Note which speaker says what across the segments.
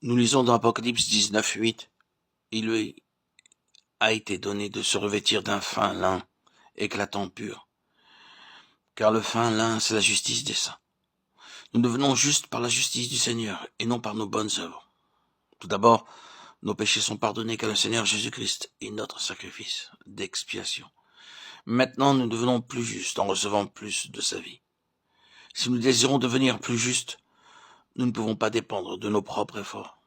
Speaker 1: Nous lisons dans Apocalypse 19:8, il lui a été donné de se revêtir d'un fin lin éclatant pur, car le fin lin, c'est la justice des saints. Nous devenons justes par la justice du Seigneur et non par nos bonnes œuvres. Tout d'abord, nos péchés sont pardonnés car le Seigneur Jésus-Christ est notre sacrifice d'expiation. Maintenant, nous devenons plus justes en recevant plus de sa vie. Si nous désirons devenir plus justes, nous ne pouvons pas dépendre de nos propres efforts.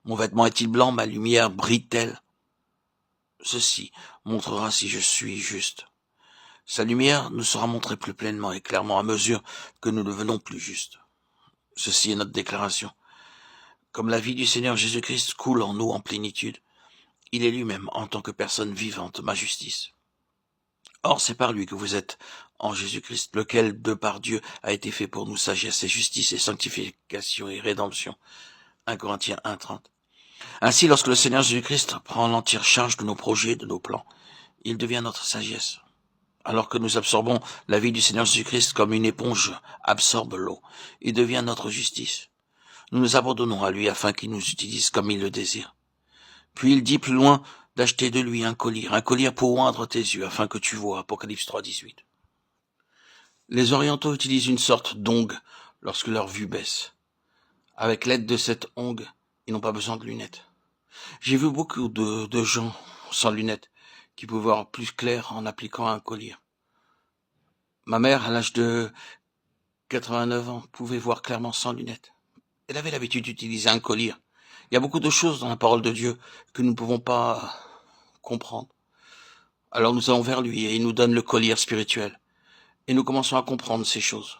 Speaker 1: Mon vêtement est-il blanc, ma lumière brille-t-elle? Ceci montrera si je suis juste. Sa lumière nous sera montrée plus pleinement et clairement à mesure que nous devenons plus justes. Ceci est notre déclaration. Comme la vie du Seigneur Jésus-Christ coule en nous en plénitude, il est lui-même, en tant que personne vivante, ma justice. Or, c'est par lui que vous êtes en Jésus-Christ, lequel, de par Dieu, a été fait pour nous sagesse et justice et sanctification et rédemption. 1 Corinthiens 1:30. Ainsi, lorsque le Seigneur Jésus-Christ prend l'entière charge de nos projets, de nos plans, il devient notre sagesse. Alors que nous absorbons la vie du Seigneur Jésus-Christ comme une éponge absorbe l'eau, il devient notre justice. Nous nous abandonnons à lui afin qu'il nous utilise comme il le désire. Puis il dit plus loin d'acheter de lui un collier pour oindre tes yeux afin que tu vois. Apocalypse 3:18. Les orientaux utilisent une sorte d'ongle lorsque leur vue baisse. Avec l'aide de cette ongle, ils n'ont pas besoin de lunettes. J'ai vu beaucoup de gens sans lunettes qui pouvaient voir plus clair en appliquant un collier. Ma mère, à l'âge de 89 ans, pouvait voir clairement sans lunettes. Elle avait l'habitude d'utiliser un collier. Il y a beaucoup de choses dans la parole de Dieu que nous ne pouvons pas comprendre. Alors nous allons vers lui et il nous donne le collier spirituel. Et nous commençons à comprendre ces choses.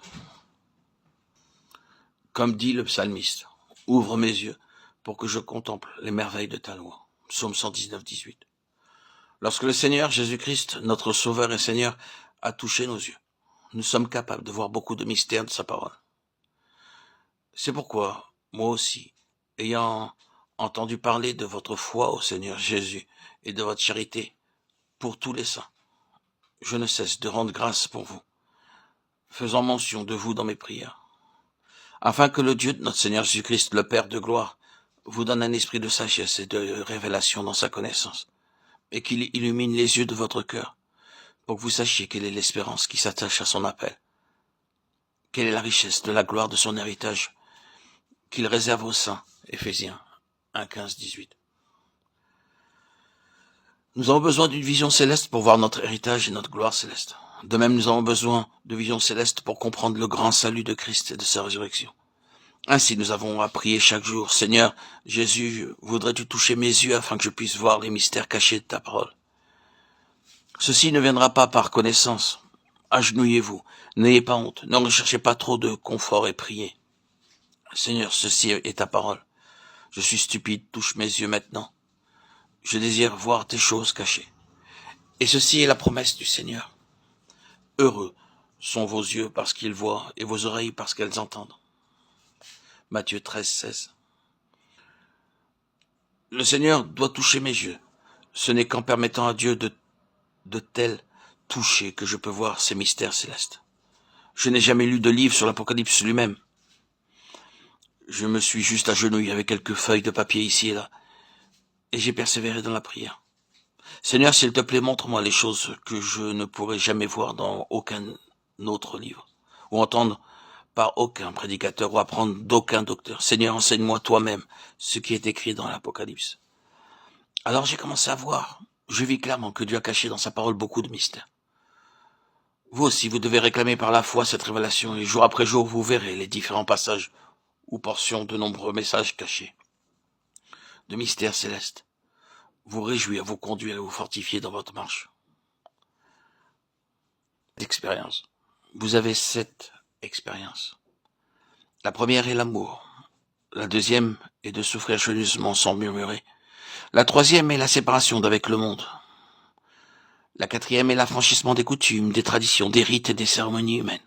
Speaker 1: Comme dit le psalmiste, ouvre mes yeux pour que je contemple les merveilles de ta loi. Psaume 119:18. Lorsque le Seigneur Jésus-Christ, notre Sauveur et Seigneur, a touché nos yeux, nous sommes capables de voir beaucoup de mystères de sa parole. C'est pourquoi, moi aussi, ayant entendu parler de votre foi au Seigneur Jésus et de votre charité pour tous les saints, je ne cesse de rendre grâce pour vous, faisant mention de vous dans mes prières, afin que le Dieu de notre Seigneur Jésus-Christ, le Père de gloire, vous donne un esprit de sagesse et de révélation dans sa connaissance, et qu'il illumine les yeux de votre cœur, pour que vous sachiez quelle est l'espérance qui s'attache à son appel, quelle est la richesse de la gloire de son héritage, qu'il réserve aux saints. Éphésiens 1:15-18. Nous avons besoin d'une vision céleste pour voir notre héritage et notre gloire céleste. De même, nous avons besoin de vision céleste pour comprendre le grand salut de Christ et de sa résurrection. Ainsi, nous avons à prier chaque jour, Seigneur, Jésus, voudrais-tu toucher mes yeux afin que je puisse voir les mystères cachés de ta parole? Ceci ne viendra pas par connaissance. Agenouillez-vous, n'ayez pas honte, ne recherchez pas trop de confort et priez. Seigneur, ceci est ta parole. Je suis stupide, touche mes yeux maintenant. Je désire voir tes choses cachées. Et ceci est la promesse du Seigneur. Heureux sont vos yeux parce qu'ils voient et vos oreilles parce qu'elles entendent. Matthieu 13:16. Le Seigneur doit toucher mes yeux. Ce n'est qu'en permettant à Dieu de tel toucher que je peux voir ces mystères célestes. Je n'ai jamais lu de livre sur l'Apocalypse lui-même. Je me suis juste agenouillé avec quelques feuilles de papier ici et là, et j'ai persévéré dans la prière. Seigneur, s'il te plaît, montre-moi les choses que je ne pourrai jamais voir dans aucun autre livre, ou entendre par aucun prédicateur, ou apprendre d'aucun docteur. Seigneur, enseigne-moi toi-même ce qui est écrit dans l'Apocalypse. Alors j'ai commencé à voir. Je vis clairement que Dieu a caché dans sa parole beaucoup de mystères. Vous aussi, vous devez réclamer par la foi cette révélation, et jour après jour, vous verrez les différents passages ou portions de nombreux messages cachés, de mystères célestes. Vous réjouir, vous conduire et vous fortifier dans votre marche. D'expérience. Vous avez 7 expériences. La première est l'amour. La deuxième est de souffrir joyeusement sans murmurer. La troisième est la séparation d'avec le monde. La quatrième est l'affranchissement des coutumes, des traditions, des rites et des cérémonies humaines.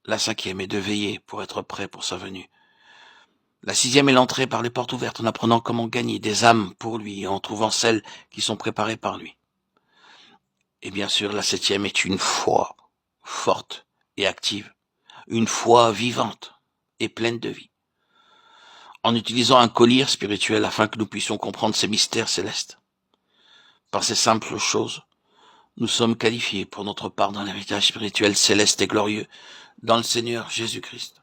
Speaker 1: La cinquième est de veiller pour être prêt pour sa venue. La sixième est l'entrée par les portes ouvertes en apprenant comment gagner des âmes pour lui et en trouvant celles qui sont préparées par lui. Et bien sûr, la septième est une foi forte et active, une foi vivante et pleine de vie. en utilisant un collier spirituel afin que nous puissions comprendre ces mystères célestes. Par ces simples choses, nous sommes qualifiés pour notre part dans l'héritage spirituel céleste et glorieux dans le Seigneur Jésus-Christ.